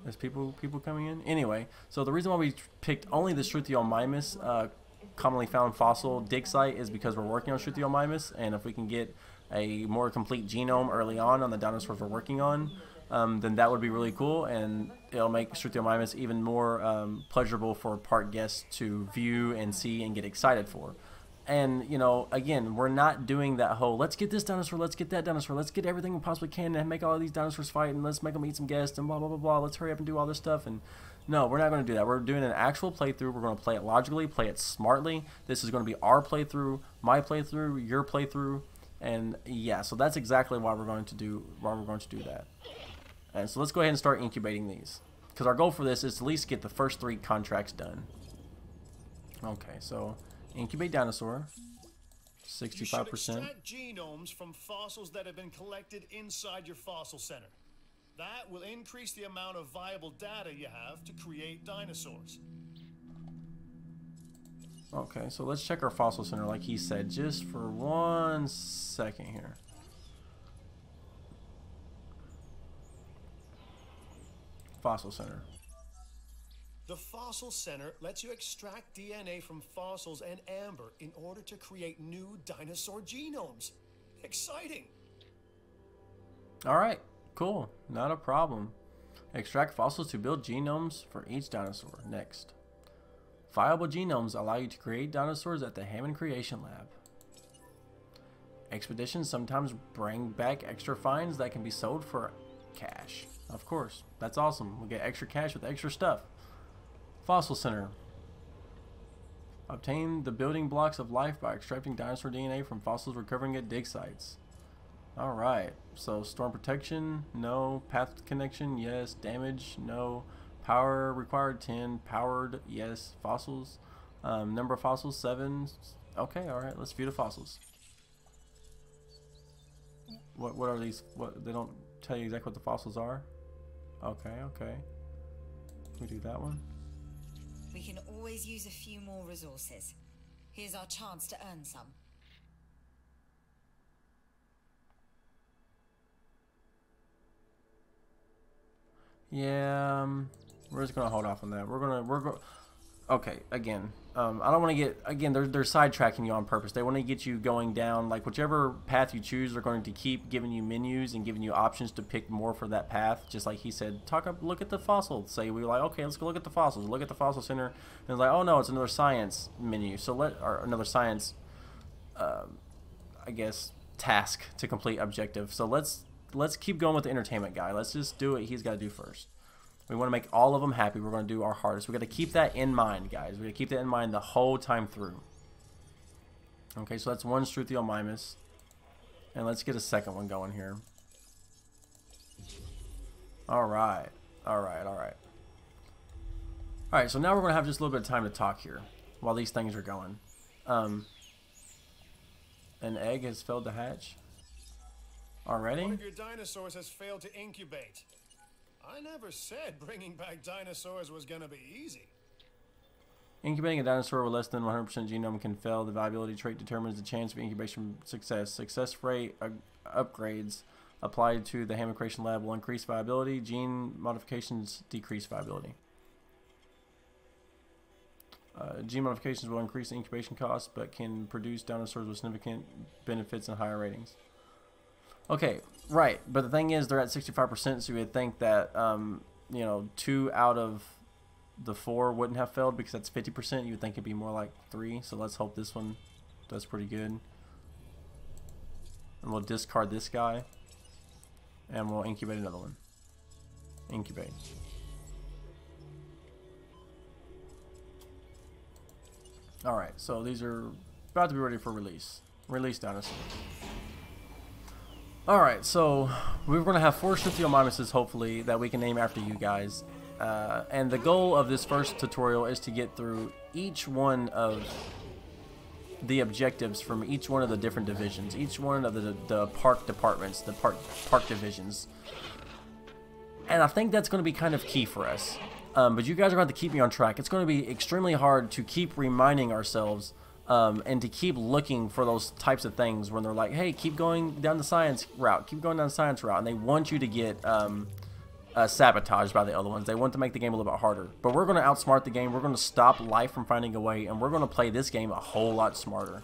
There's people coming in. Anyway, so the reason why we picked only the Struthiomimus commonly found fossil dig site is because we're working on Struthiomimus, and if we can get a more complete genome early on the dinosaurs we're working on, then that would be really cool, and it'll make Struthiomimus even more pleasurable for park guests to view and see and get excited for. And, you know, again, we're not doing that whole, let's get this dinosaur, let's get that dinosaur, let's get everything we possibly can and make all of these dinosaurs fight, and let's make them eat some guests, and blah, blah, blah, blah, let's hurry up and do all this stuff. And no, we're not going to do that. We're doing an actual playthrough. We're going to play it logically, play it smartly. This is going to be our playthrough, my playthrough, your playthrough, and yeah, so that's exactly why we're going to do that. And so let's go ahead and start incubating these, because our goal for this is to at least get the first 3 contracts done. Okay, so incubate dinosaur, 65%. You should extract genomes from fossils that have been collected inside your fossil center. That will increase the amount of viable data you have to create dinosaurs. Okay, so let's check our fossil center like he said, just for 1 second here. Fossil center. The Fossil Center lets you extract DNA from fossils and amber in order to create new dinosaur genomes. Exciting! Alright, cool. Not a problem. Extract fossils to build genomes for each dinosaur. Next. Viable genomes allow you to create dinosaurs at the Hammond Creation Lab. Expeditions sometimes bring back extra finds that can be sold for cash. Of course. That's awesome. We'll get extra cash with extra stuff. Fossil Center. Obtain the building blocks of life by extracting dinosaur DNA from fossils recovering at dig sites. Alright, so storm protection, no. Path connection, yes. Damage, no. Power required, 10. Powered, yes. Fossils, number of fossils, 7. Okay, alright, let's view the fossils. What are these? What, they don't tell you exactly what the fossils are? Okay, okay. We do that one. We can always use a few more resources. Here's our chance to earn some. Yeah, we're just gonna hold off on that. We're going. Okay, again, I don't want to get, again, they're sidetracking you on purpose. They want to get you going down, like, whichever path you choose, they're going to keep giving you menus and giving you options to pick more for that path. Just like he said, look at the fossils. Say we were like, okay, let's go look at the fossils. Look at the fossil center, and it's like, oh no, it's another science menu. So or another science, I guess, task to complete objective. So let's keep going with the entertainment guy. Let's just do what he's got to do first. We want to make all of them happy. We're going to do our hardest. We got to keep that in mind, guys. We got to keep that in mind the whole time through. Okay, so that's one Struthiomimus. And let's get a second one going here. Alright. Alright, so now we're going to have just a little bit of time to talk here while these things are going. An egg has failed to hatch. Already? One of your dinosaurs has failed to incubate. I never said bringing back dinosaurs was gonna be easy. Incubating a dinosaur with less than 100% genome can fail. The viability trait determines the chance of incubation success. Success rate upgrades applied to the Ham Creation Lab will increase viability. Gene modifications decrease viability. Gene modifications will increase the incubation costs, but can produce dinosaurs with significant benefits and higher ratings. Okay, right. But the thing is, they're at 65%, so you would think that, you know, 2 out of the 4 wouldn't have failed because that's 50%. You would think it'd be more like 3. So let's hope this one does pretty good. And we'll discard this guy. And we'll incubate another one. Incubate. Alright, so these are about to be ready for release. Release dinosaur. Alright, so we're going to have 4 Struthiomimuses, hopefully, that we can name after you guys. And the goal of this first tutorial is to get through each one of the objectives from each one of the different divisions. Each one of the park departments, the park divisions. And I think that's going to be kind of key for us. But you guys are going to have to keep me on track. It's going to be extremely hard to keep reminding ourselves and to keep looking for those types of things when they're like, hey, keep going down the science route. Keep going down the science route. And they want you to get sabotaged by the other ones. They want to make the game a little bit harder. But we're going to outsmart the game. We're going to stop life from finding a way. And we're going to play this game a whole lot smarter.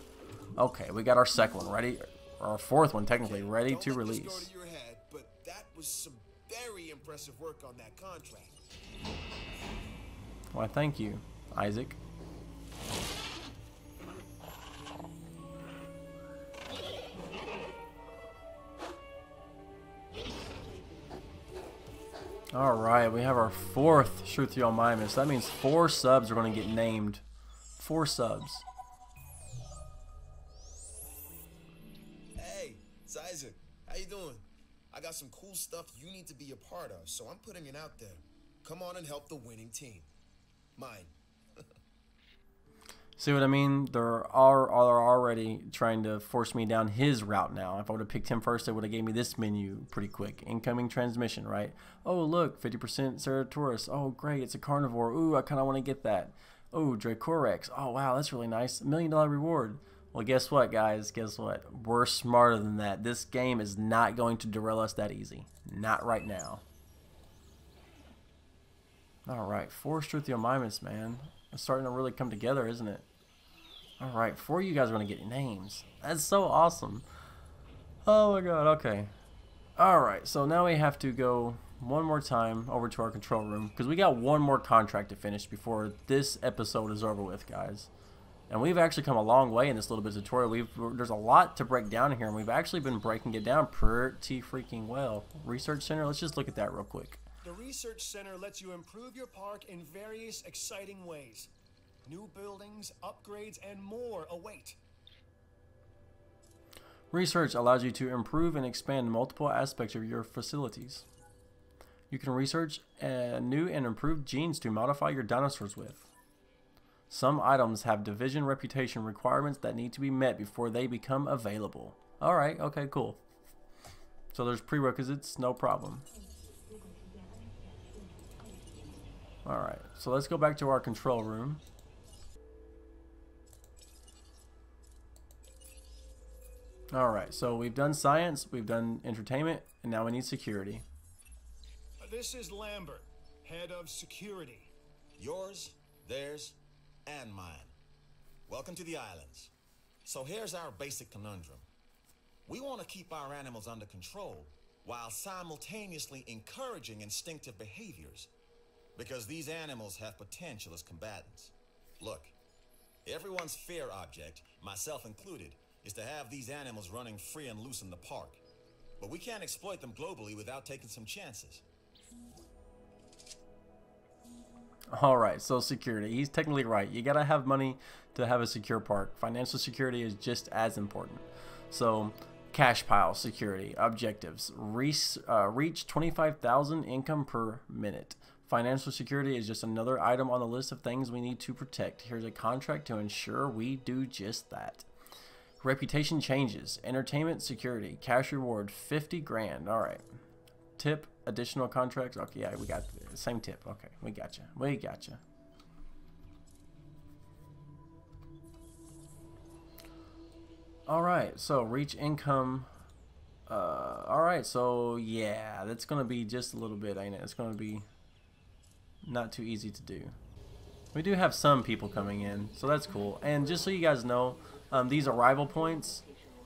Okay, we got our second one ready. Our 4th one, technically, ready to release. Go to your head, but that was some very impressive work on that contract. Why, thank you, Isaac. Alright, we have our 4th Struthiomimus. That means 4 subs are going to get named. 4 subs. Hey, it's Isaac. How you doing? I got some cool stuff you need to be a part of, so I'm putting it out there. Come on and help the winning team. Mine. See what I mean? They're already trying to force me down his route now. If I would have picked him first, they would have gave me this menu pretty quick. Incoming transmission, right? Oh, look, 50% Ceratosaurus. Oh, great, it's a carnivore. Ooh, I kind of want to get that. Oh, Dracorex. Oh, wow, that's really nice. $1 million reward. Well, guess what, guys? Guess what? We're smarter than that. This game is not going to derail us that easy. Not right now. Alright, 4 Struthiomimus, man. It's starting to really come together, isn't it? Alright, 4 of you guys are going to get names. That's so awesome. Oh my god, okay. Alright, so now we have to go one more time over to our control room. Because we got one more contract to finish before this episode is over with, guys. And we've actually come a long way in this little bit of tutorial. There's a lot to break down here, and we've actually been breaking it down pretty freaking well. Research Center, let's just look at that real quick. The Research Center lets you improve your park in various exciting ways. New buildings, upgrades, and more await. Research allows you to improve and expand multiple aspects of your facilities. You can research new and improved genes to modify your dinosaurs with. Some items have division reputation requirements that need to be met before they become available. Alright, okay, cool. So there's prerequisites, no problem. Alright, so let's go back to our control room. Alright, so we've done science, we've done entertainment, and now we need security. This is Lambert, head of security. Yours, theirs, and mine. Welcome to the islands. So here's our basic conundrum. We want to keep our animals under control while simultaneously encouraging instinctive behaviors. Because these animals have potential as combatants. Look, everyone's fear object, myself included, is to have these animals running free and loose in the park. But we can't exploit them globally without taking some chances. Alright, so security. He's technically right. You gotta have money to have a secure park. Financial security is just as important. So, cash pile security. Objectives. Reach 25,000 income per minute. Financial security is just another item on the list of things we need to protect. Here's a contract to ensure we do just that. Reputation changes. Entertainment security. Cash reward 50 grand. Alright. Tip. Additional contracts. Okay, yeah, we got the same tip. Okay, we got you. We got you. Alright, so reach income Alright, so yeah, that's gonna be just a little bit, ain't it? It's gonna be not too easy to do. We do have some people coming in, so that's cool. And just so you guys know, these arrival points,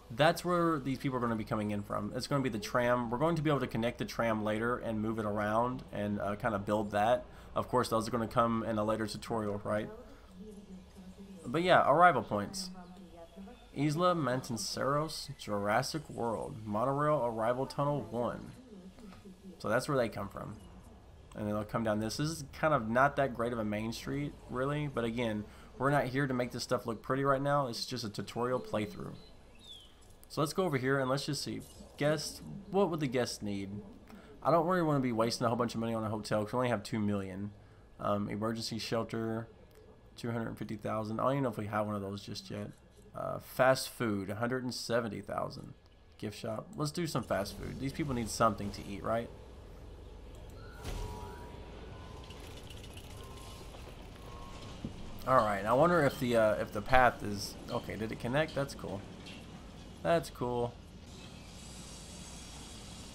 that's where these people are going to be coming in from. It's going to be the tram. We're going to be able to connect the tram later and move it around and kind of build that. Of course, those are going to come in a later tutorial, right? But yeah, arrival points. Isla MANTANCEROS, Jurassic World, Monorail Arrival Tunnel 1. So that's where they come from. And they'll come down this. This is kind of not that great of a main street, really. But again, we're not here to make this stuff look pretty right now. It's just a tutorial playthrough. So let's go over here and let's just see. Guests, what would the guests need? I don't really want to be wasting a whole bunch of money on a hotel because we only have 2 million. Emergency shelter, 250,000. I don't even know if we have one of those just yet. Fast food, 170,000. Gift shop. Let's do some fast food. These people need something to eat, right? Alright, I wonder if the path is... Okay, did it connect? That's cool. That's cool.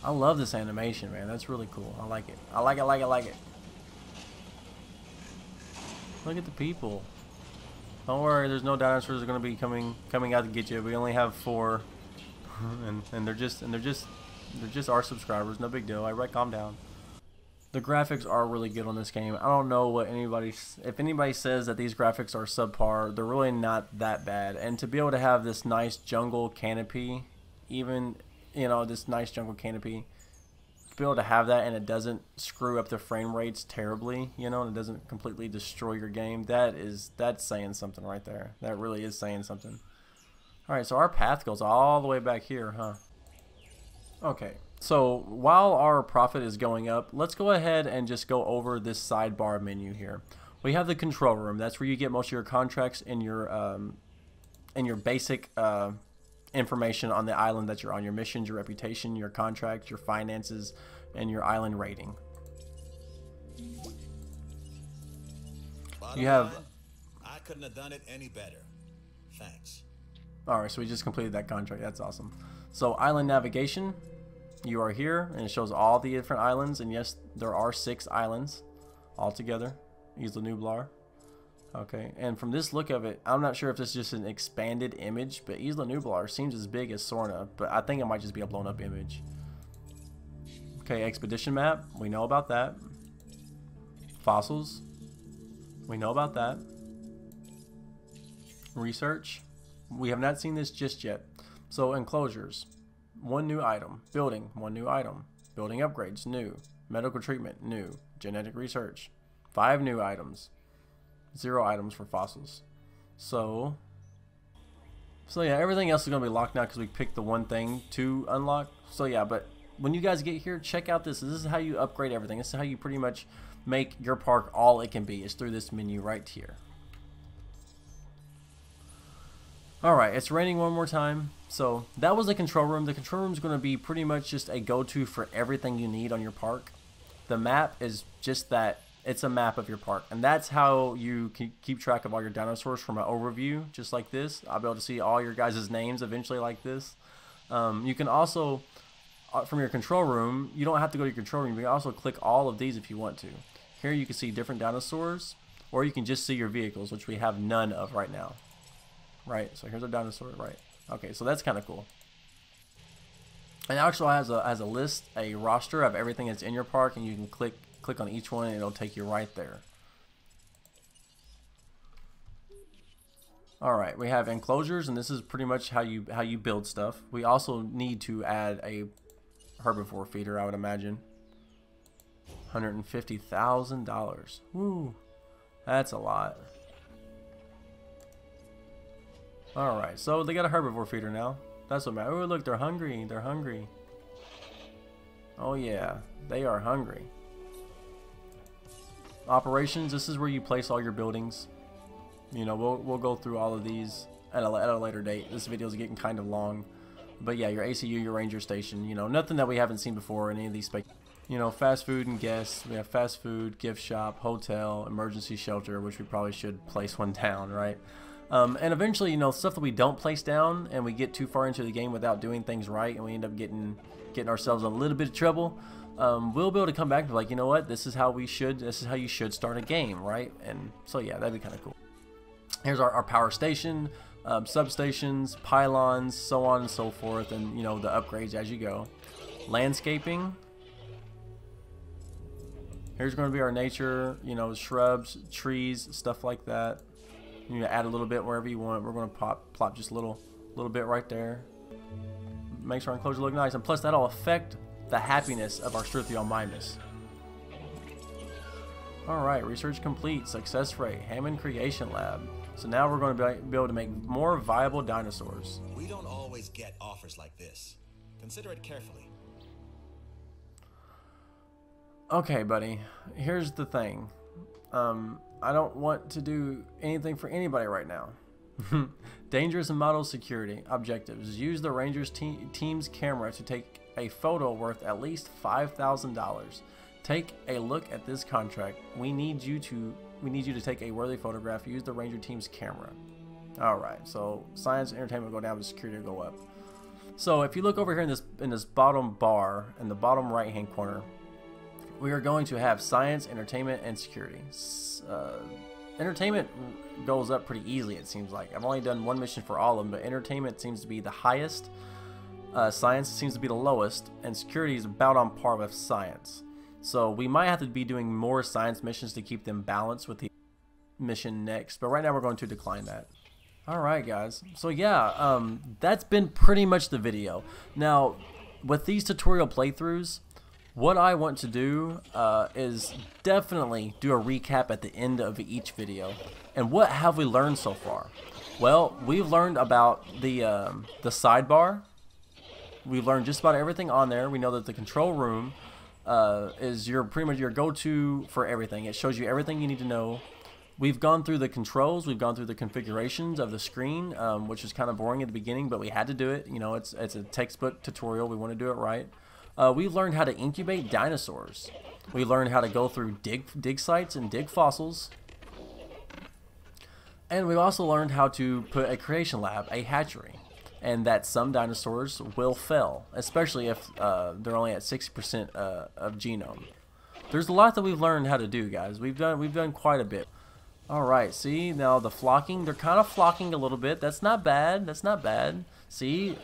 I love this animation, man. That's really cool. I like it. I like it, like it, like it. Look at the people. Don't worry, there's no dinosaurs that are going to be coming out to get you. We only have 4. and they're just our subscribers. No big deal. Alright, calm down. The graphics are really good on this game. I don't know what if anybody says that these graphics are subpar, they're really not that bad. And to be able to have this nice jungle canopy, even, you know, this nice jungle canopy, to be able to have that and it doesn't screw up the frame rates terribly, you know, and it doesn't completely destroy your game, that's saying something right there. That really is saying something. Alright, so our path goes all the way back here, huh? Okay. So while our profit is going up, let's go ahead and just go over this sidebar menu here. We have the control room. That's where you get most of your contracts and your basic information on the island that you're on. Your missions, your reputation, your contracts, your finances, and your island rating. You have... I couldn't have done it any better. Thanks. Alright, so we just completed that contract. That's awesome. So island navigation. You are here, and it shows all the different islands, and yes, there are 6 islands altogether. Isla Nublar. Okay, and from this look of it, I'm not sure if this is just an expanded image, but Isla Nublar seems as big as Sorna, but I think it might just be a blown up image. Okay, expedition map, we know about that. Fossils, we know about that. Research, we have not seen this just yet. So enclosures. 1 new item. Building, 1 new item. Building upgrades, new. Medical treatment, new. Genetic research, 5 new items. 0 items for fossils. So yeah, everything else is going to be locked now because we picked the one thing to unlock. So yeah, but when you guys get here, check out this. This is how you upgrade everything. This is how you pretty much make your park all it can be. Is through this menu right here. Alright, it's raining one more time. So that was the control room. The control room is going to be pretty much just a go-to for everything you need on your park. The map is just that. It's a map of your park. And that's how you can keep track of all your dinosaurs from an overview, just like this. I'll be able to see all your guys' names eventually like this. You can also, from your control room, you don't have to go to your control room. You can also click all of these if you want to. Here you can see different dinosaurs, or you can just see your vehicles, which we have none of right now. Right, so here's a dinosaur, right. Okay, so that's kind of cool. And it actually has a list, a roster of everything that's in your park, and you can click on each one and it'll take you right there. Alright, we have enclosures, and this is pretty much how you build stuff. We also need to add a herbivore feeder, I would imagine. $150,000. Woo, that's a lot. Alright, so they got a herbivore feeder now. That's what matters. Oh, look, they're hungry. They're hungry. Oh, yeah. They are hungry. Operations, this is where you place all your buildings. You know, we'll go through all of these at a later date. This video is getting kind of long. But yeah, your ACU, your ranger station, you know, nothing that we haven't seen before in any of these you know, fast food and guests. We have fast food, gift shop, hotel, emergency shelter, which we probably should place one down, right? And eventually, you know, stuff that we don't place down and we get too far into the game without doing things right, and we end up getting ourselves in a little bit of trouble, we'll be able to come back and be like, you know what, this is how you should start a game, right? And so yeah, that'd be kind of cool. Here's our power station, substations, pylons, so on and so forth, and you know, the upgrades as you go. Landscaping. Here's going to be our nature, you know, shrubs, trees, stuff like that. You can add a little bit wherever you want. We're going to plop just a little bit right there. Makes our enclosure look nice, and plus that'll affect the happiness of our Struthiomimus. Alright, research complete. Success rate. Hammond Creation Lab. So now we're going to be able to make more viable dinosaurs. We don't always get offers like this. Consider it carefully. Okay, buddy. Here's the thing. I don't want to do anything for anybody right now. Dangerous and model security. Objectives. Use the Rangers team's camera to take a photo worth at least $5,000. Take a look at this contract. We need you to take a worthy photograph. Use the Ranger team's camera. Alright, so science and entertainment will go down, but security will go up. So if you look over here in this bottom bar, in the bottom right hand corner, we are going to have science, entertainment, and security. Entertainment goes up pretty easily, it seems like. I've only done one mission for all of them, but entertainment seems to be the highest. Science seems to be the lowest, and security is about on par with science. So we might have to be doing more science missions to keep them balanced with the mission next. But right now we're going to decline that. Alright guys, so yeah, that's been pretty much the video. Now, with these tutorial playthroughs, what I want to do is definitely do a recap at the end of each video. And what have we learned so far? Well, we've learned about the sidebar. We've learned just about everything on there. We know that the control room is pretty much your go-to for everything. It shows you everything you need to know. We've gone through the controls. We've gone through the configurations of the screen, which is kind of boring at the beginning, but we had to do it. You know, it's a textbook tutorial. We want to do it right. We've learned how to incubate dinosaurs. We learned how to go through dig sites and dig fossils. And we've also learned how to put a creation lab, a hatchery. And that some dinosaurs will fail, especially if they're only at 60% of genome. There's a lot that we've learned how to do, guys. We've done quite a bit. Alright, see, now the flocking, they're kind of flocking a little bit. That's not bad. That's not bad. See,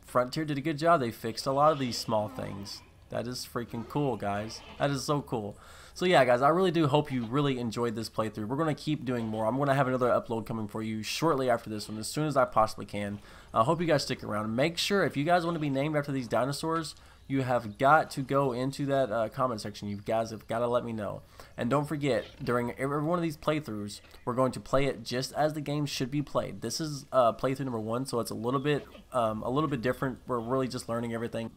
Frontier did a good job. They fixed a lot of these small things. That is freaking cool, guys. That is so cool. So yeah, guys, I really do hope you really enjoyed this playthrough. We're going to keep doing more. I'm going to have another upload coming for you shortly after this one, as soon as I possibly can. I hope you guys stick around. Make sure, if you guys want to be named after these dinosaurs, you have got to go into that comment section. You guys have got to let me know. And don't forget, during every one of these playthroughs, we're going to play it just as the game should be played. This is playthrough number 1, so it's a little bit different. We're really just learning everything.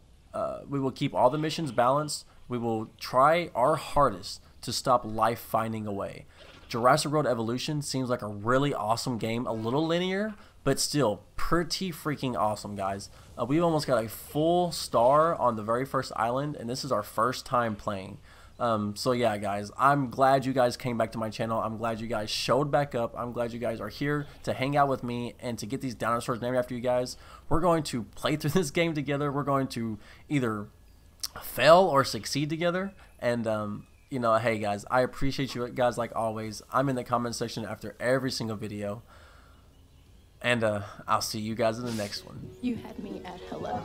We will keep all the missions balanced. We will try our hardest to stop life finding a way. Jurassic World Evolution seems like a really awesome game, a little linear, but still pretty freaking awesome, guys. We've almost got a full star on the very first island, and this is our first time playing. So yeah, guys, I'm glad you guys came back to my channel. I'm glad you guys showed back up. I'm glad you guys are here to hang out with me and to get these dinosaurs named after you guys. We're going to play through this game together. We're going to either fail or succeed together. And you know, hey guys, I appreciate you guys like always. I'm in the comment section after every single video. And I'll see you guys in the next one. You had me at hello.